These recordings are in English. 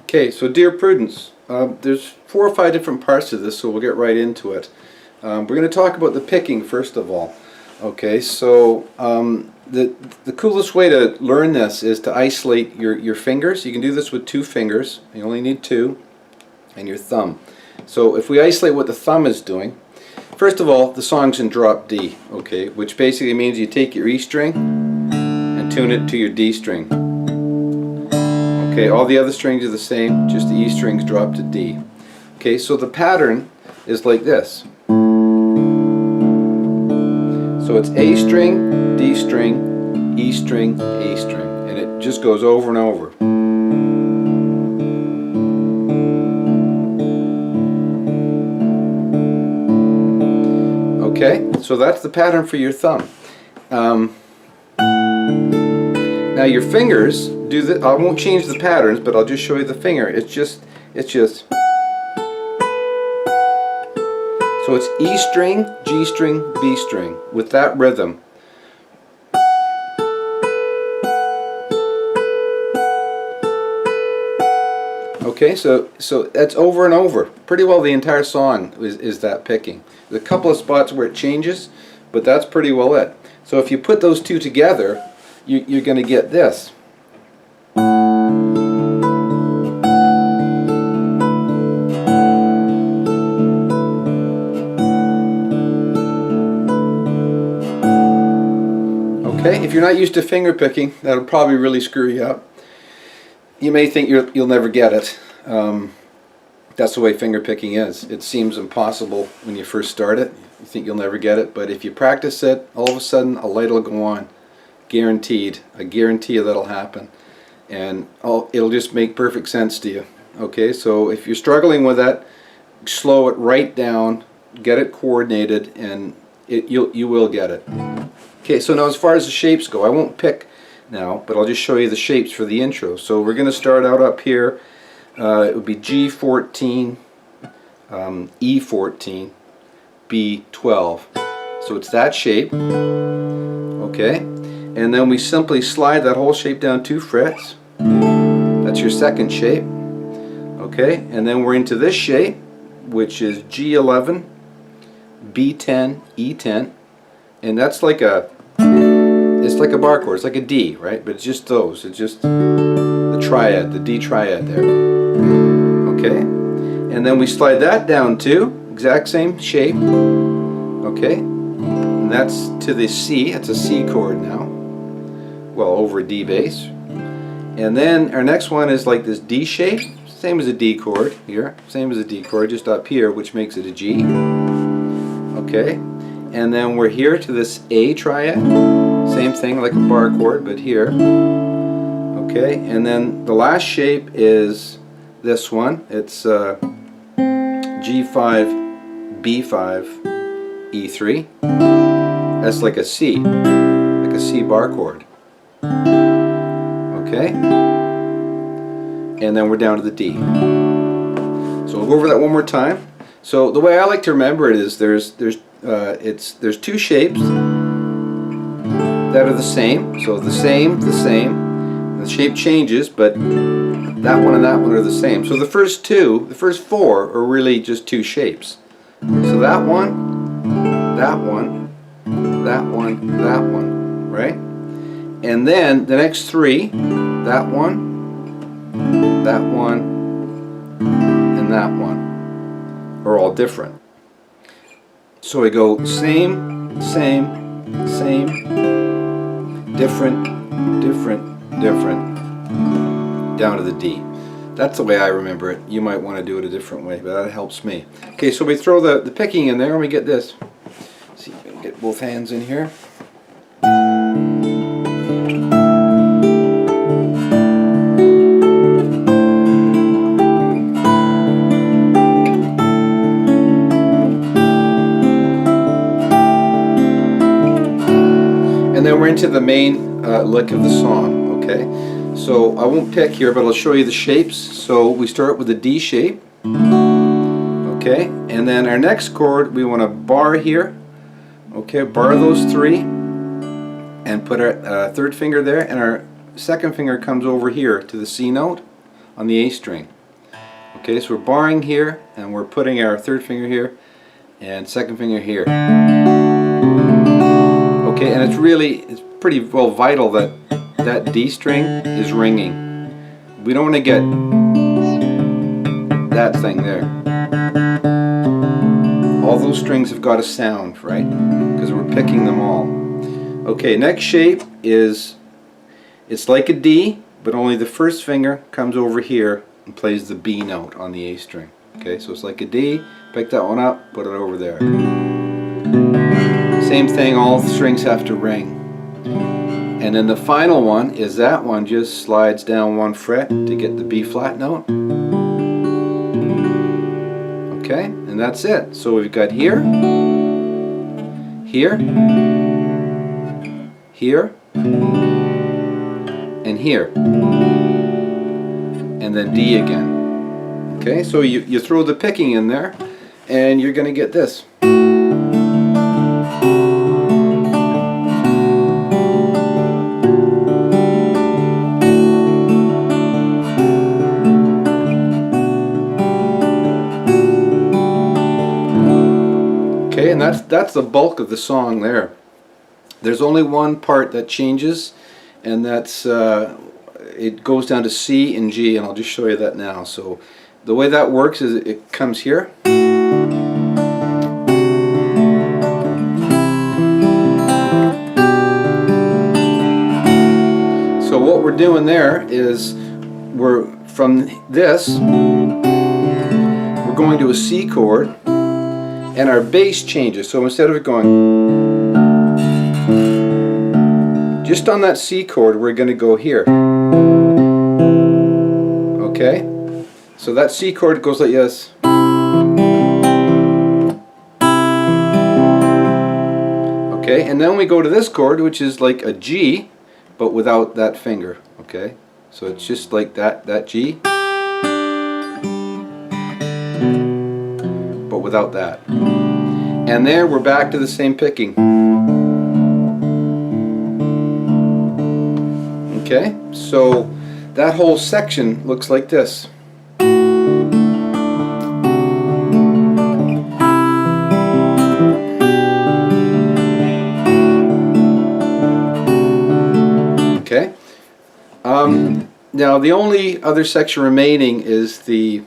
Okay, so Dear Prudence, there's 4 or 5 different parts to this, so we'll get right into it. We're going to talk about the picking first of all. Okay, so the coolest way to learn this is to isolate your fingers. You can do this with 2 fingers. You only need 2, and your thumb. So if we isolate what the thumb is doing, first of all, the song's in drop D, okay, which basically means you take your E string and tune it to your D string. Okay, all the other strings are the same, just the E strings drop to D. Okay, so the pattern is like this. So it's A string, D string, E string, A string, and it just goes over and over. Okay, so that's the pattern for your thumb. Now your fingers do the. I won't change the patterns, but I'll just show you the finger. It's just. So it's E string, G string, B string with that rhythm. Okay, so that's over and over. Pretty well the entire song is that picking. There's a couple of spots where it changes, but that's pretty well it. So if you put those 2 together, you're going to get this. Okay, if you're not used to finger picking, that'll probably really screw you up. You may think you'll never get it. That's the way finger picking is. It seems impossible when you first start it. You think you'll never get it, but if you practice it, all of a sudden a light will go on. Guaranteed. I guarantee you that'll happen. And it'll just make perfect sense to you. Okay, so if you're struggling with that, slow it right down, get it coordinated, and you will get it. Okay, so now as far as the shapes go, I won't pick now, but I'll just show you the shapes for the intro. So we're going to start out up here. It would be G14, E14, B12. So it's that shape. Okay, and then we simply slide that whole shape down 2 frets. That's your second shape. Okay, and then we're into this shape, which is G11, B10, E10, and that's like a bar chord. It's like a D, right? But it's just those. It's just the triad, the D triad there. Okay, and then we slide that down too, exact same shape. Okay, and that's to the C. It's a C chord now. Well, over a D bass. And then our next one is like this D shape, same as a D chord here, same as a D chord, just up here, which makes it a G. Okay, and then we're here to this A triad. Same thing, like a bar chord, but here. Okay, and then the last shape is this one. It's G5, B5, E3. That's like a C bar chord. Okay, and then we're down to the D. So we'll go over that one more time. So the way I like to remember it is there's 2 shapes that are the same. So the same. The shape changes, but that one and that one are the same. So the first 4 are really just 2 shapes. So that one, that one, that one, that one, right? And then the next 3, that one, and that one, are all different. So we go same, different, down to the D. That's the way I remember it. You might want to do it a different way, but that helps me. Okay, so we throw the picking in there and we get this. Let's see if we can get both hands in here. And then we're into the main lick of the song, okay? So I won't pick here, but I'll show you the shapes. So we start with the D shape, okay? And then our next chord, we want to bar here, okay? Bar those 3, and put our 3rd finger there, and our 2nd finger comes over here to the C note on the A string. Okay, so we're barring here, and we're putting our third finger here, and second finger here. Okay, and it's pretty well vital that that D string is ringing. We don't want to get that thing there. All those strings have got a sound, right? Because we're picking them all. Okay, next shape is, it's like a D, but only the first finger comes over here and plays the B note on the A string. Okay, so it's like a D, pick that one up, put it over there. Same thing, all the strings have to ring. And then the final one is that one just slides down one fret to get the B flat note. Okay, and that's it. So we've got here, here, here, and here. And then D again. Okay, so you throw the picking in there and you're going to get this. Okay, and that's the bulk of the song there. There's only one part that changes, and that's it goes down to C and G, and I'll just show you that now. So the way that works is it comes here. So what we're doing there is we're from this, we're going to a C chord, and our bass changes. So instead of it going just on that C chord, we're going to go here. Okay? So that C chord goes like this. Okay, and then we go to this chord, which is like a G, but without that finger. Okay? So it's just like that G, but without that. And there we're back to the same picking. Okay, so that whole section looks like this. Okay. Now the only other section remaining is the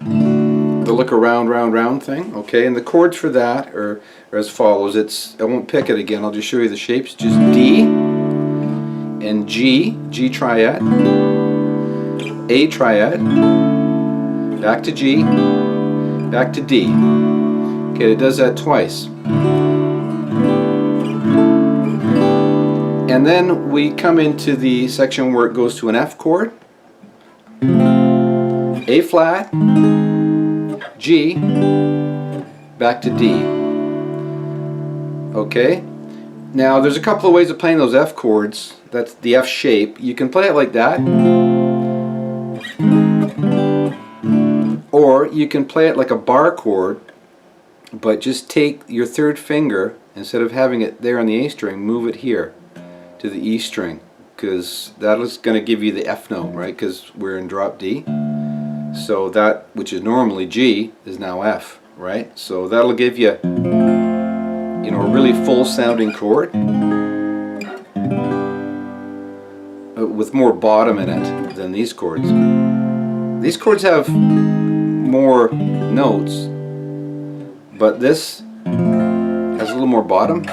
look around, round, round thing. Okay, and the chords for that are as follows. I won't pick it again. I'll just show you the shapes. Just D and G, G triad, A triad, back to G, back to D. Okay, it does that twice. And then we come into the section where it goes to an F chord, A flat, G, back to D. Okay? Now there's a couple of ways of playing those F chords. That's the F shape. You can play it like that, or you can play it like a bar chord, but just take your third finger, instead of having it there on the A string, move it here to the E string, because that is going to give you the F note, right? Because we're in drop D. So that, which is normally G, is now F, right? So that'll give you, you know, a really full sounding chord with more bottom in it than these chords. These chords have more notes, but this has a little more bottom.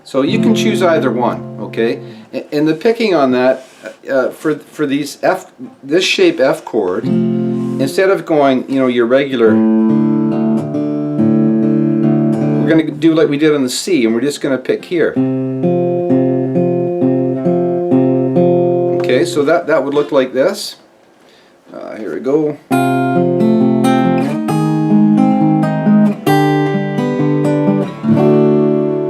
So you can choose either one, okay? And the picking on that, for these this shape F chord, instead of going, you know, your regular, we're going to do like we did on the C, and we're just going to pick here. Okay, so that would look like this. Here we go.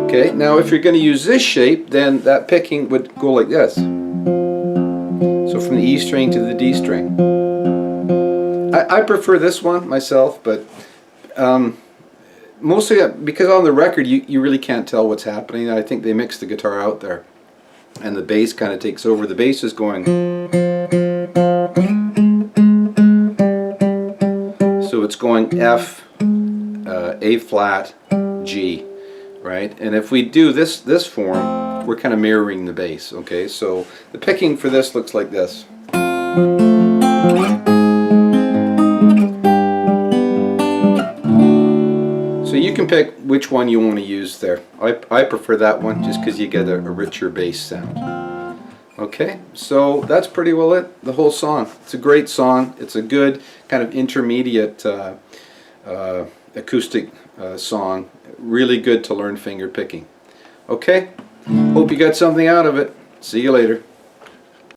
Okay, now if you're going to use this shape, then that picking would go like this. So from the E string to the D string. I prefer this one myself, but mostly because on the record you really can't tell what's happening. I think they mix the guitar out there, and the bass kind of takes over. The bass is going. F, A flat, G, right? And if we do this form, we're kind of mirroring the bass, okay? So the picking for this looks like this. So you can pick which one you want to use there. I prefer that one just because you get a richer bass sound. Okay, so that's pretty well it, the whole song. It's a great song. It's a good kind of intermediate acoustic song. Really good to learn finger picking. Okay, hope you got something out of it. See you later.